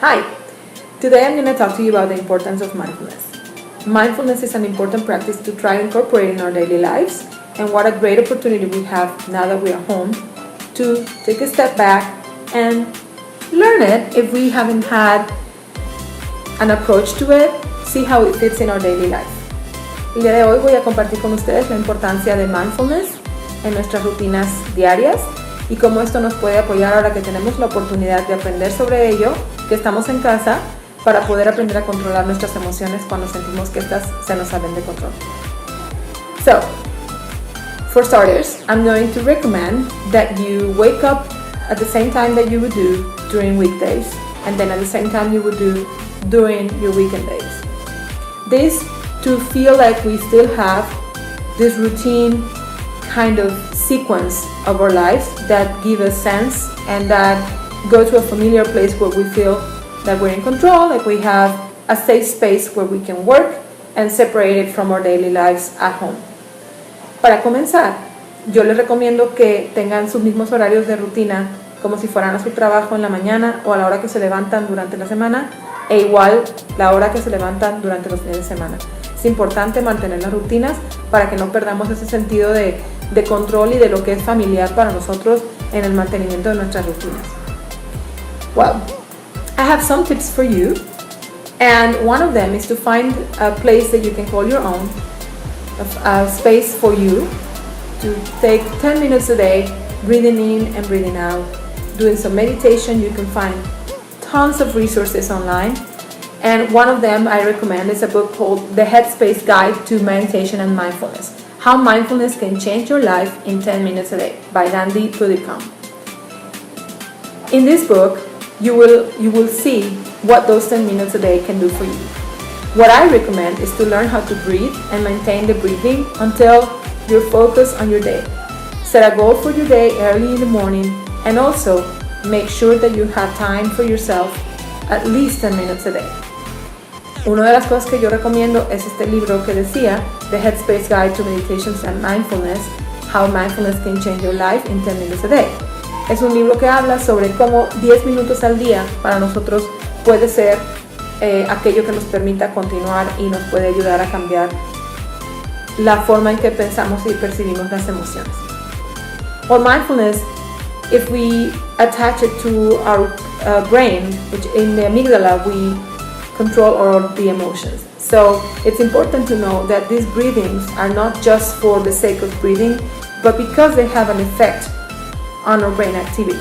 Hi! Today I'm going to talk to you about the importance of mindfulness. Mindfulness is an important practice to try and incorporate in our daily lives, and what a great opportunity we have now that we are home to take a step back and learn it if we haven't had an approach to it, see how it fits in our daily life. El día de hoy voy a compartir con ustedes la importancia de mindfulness en nuestras rutinas diarias y cómo esto nos puede apoyar ahora que tenemos la oportunidad de aprender sobre ello, que estamos en casa, para poder aprender a controlar nuestras emociones cuando sentimos que estas se nos salen de control. So, for starters, I'm going to recommend that you wake up at the same time that you would do during weekdays, and then at the same time you would do during your weekend days. This to feel like we still have this routine kind of sequence of our lives that give us sense and that go to a familiar place where we feel that we're in control, like we have a safe space where we can work and separate it from our daily lives at home. Para comenzar, yo les recomiendo que tengan sus mismos horarios de rutina como si fueran a su trabajo en la mañana o a la hora que se levantan durante la semana, e igual la hora que se levantan durante los fines de semana. Es importante mantener las rutinas para que no perdamos ese sentido de control y de lo que es familiar para nosotros en el mantenimiento de nuestras rutinas. Well, I have some tips for you, and one of them is to find a place that you can call your own, a space for you to take 10 minutes a day, breathing in and breathing out, doing some meditation. You can find tons of resources online, and one of them I recommend is a book called The Headspace Guide to Meditation and Mindfulness: How Mindfulness Can Change Your Life in 10 Minutes a Day by Dandy Pudicom. In this book, you will see what those 10 minutes a day can do for you. What I recommend is to learn how to breathe and maintain the breathing until you're focused on your day. Set a goal for your day early in the morning, and also make sure that you have time for yourself at least 10 minutes a day. Una de las cosas que yo recomiendo es este libro que decía, The Headspace Guide to Meditation and Mindfulness: How Mindfulness Can Change Your Life in 10 Minutes a Day. Es un libro que habla sobre cómo 10 minutos al día para nosotros puede ser aquello que nos permita continuar y nos puede ayudar a cambiar la forma en que pensamos y percibimos las emociones. Or mindfulness, if we attach it to our brain, which in the amygdala we control all the emotions. So it's important to know that these breathings are not just for the sake of breathing, but because they have an effect on our brain activity.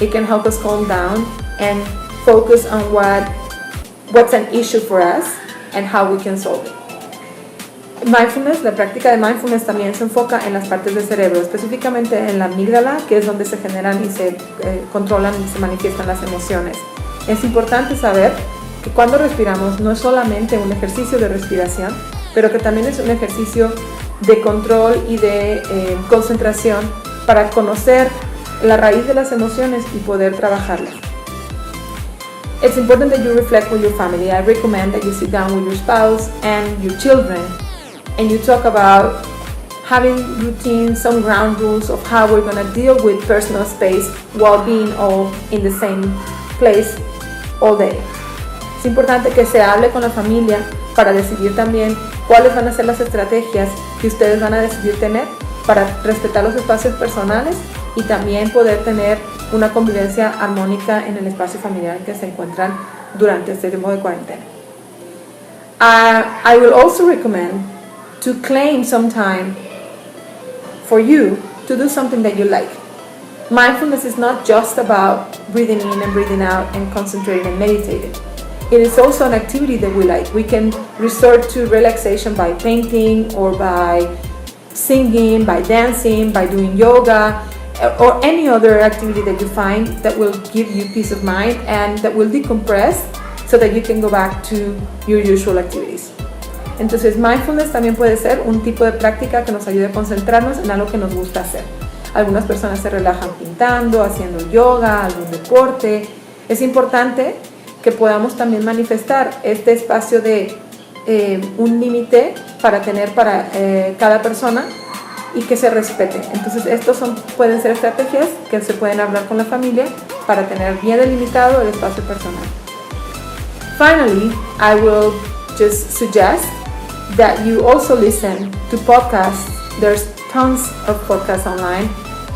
It can help us calm down and focus on what's an issue for us and how we can solve it. Mindfulness, la práctica de mindfulness también se enfoca en las partes del cerebro, específicamente en la amígdala, que es donde se generan y se controlan y se manifiestan las emociones. Es importante saber que cuando respiramos no es solamente un ejercicio de respiración, pero que también es un ejercicio de control y de concentración para conocer la raíz de las emociones y poder trabajarlas. It's important that you reflect with your family. I recommend that you sit down with your spouse and your children and you talk about having routines, some ground rules of how we're going to deal with personal space while being all in the same place all day. Es importante que se hable con la familia para decidir también cuáles van a ser las estrategias que ustedes van a decidir tener para respetar los espacios personales y también poder tener una convivencia armónica en el espacio familiar en que se encuentran durante este tiempo de cuarentena. I will also recommend to claim some time for you to do something that you like. Mindfulness is not just about breathing in and breathing out and concentrating and meditating. It is also an activity that we like. We can resort to relaxation by painting or by singing, by dancing, by doing yoga, or any other activity that you find that will give you peace of mind and that will decompress so that you can go back to your usual activities. Entonces, mindfulness también puede ser un tipo de práctica que nos ayude a concentrarnos en algo que nos gusta hacer. Algunas personas se relajan pintando, haciendo yoga, algún deporte. Es importante que podamos también manifestar este espacio de un límite para tener para cada persona y que se respete. Entonces pueden ser estrategias que se pueden hablar con la familia para tener bien delimitado el espacio personal. Finally, I will just suggest that you also listen to podcasts. There's tons of podcasts online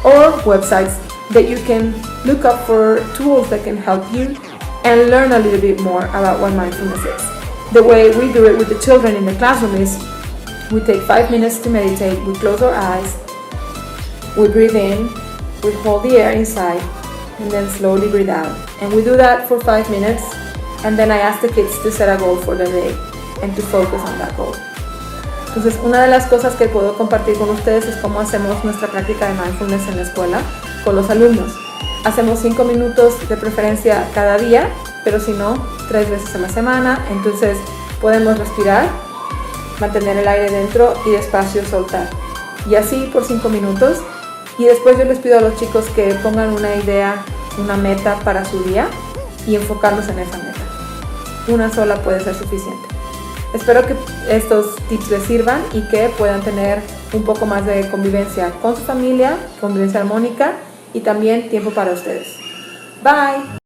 or websites that you can look up for tools that can help you and learn a little bit more about what mindfulness is. The way we do it with the children in the classroom is we take 5 minutes to meditate, we close our eyes, we breathe in, we hold the air inside, and then slowly breathe out. And we do that for 5 minutes, and then I ask the kids to set a goal for the day and to focus on that goal. Entonces, una de las cosas que puedo compartir con ustedes es cómo hacemos nuestra práctica de mindfulness en la escuela con los alumnos. Hacemos 5 minutos de preferencia cada día, pero si no, 3 veces a la semana. Entonces, podemos respirar, mantener el aire dentro y despacio soltar. Y así por 5 minutos. Y después yo les pido a los chicos que pongan una idea, una meta para su día y enfocarlos en esa meta. Una sola puede ser suficiente. Espero que estos tips les sirvan y que puedan tener un poco más de convivencia con su familia, convivencia armónica y también tiempo para ustedes. Bye!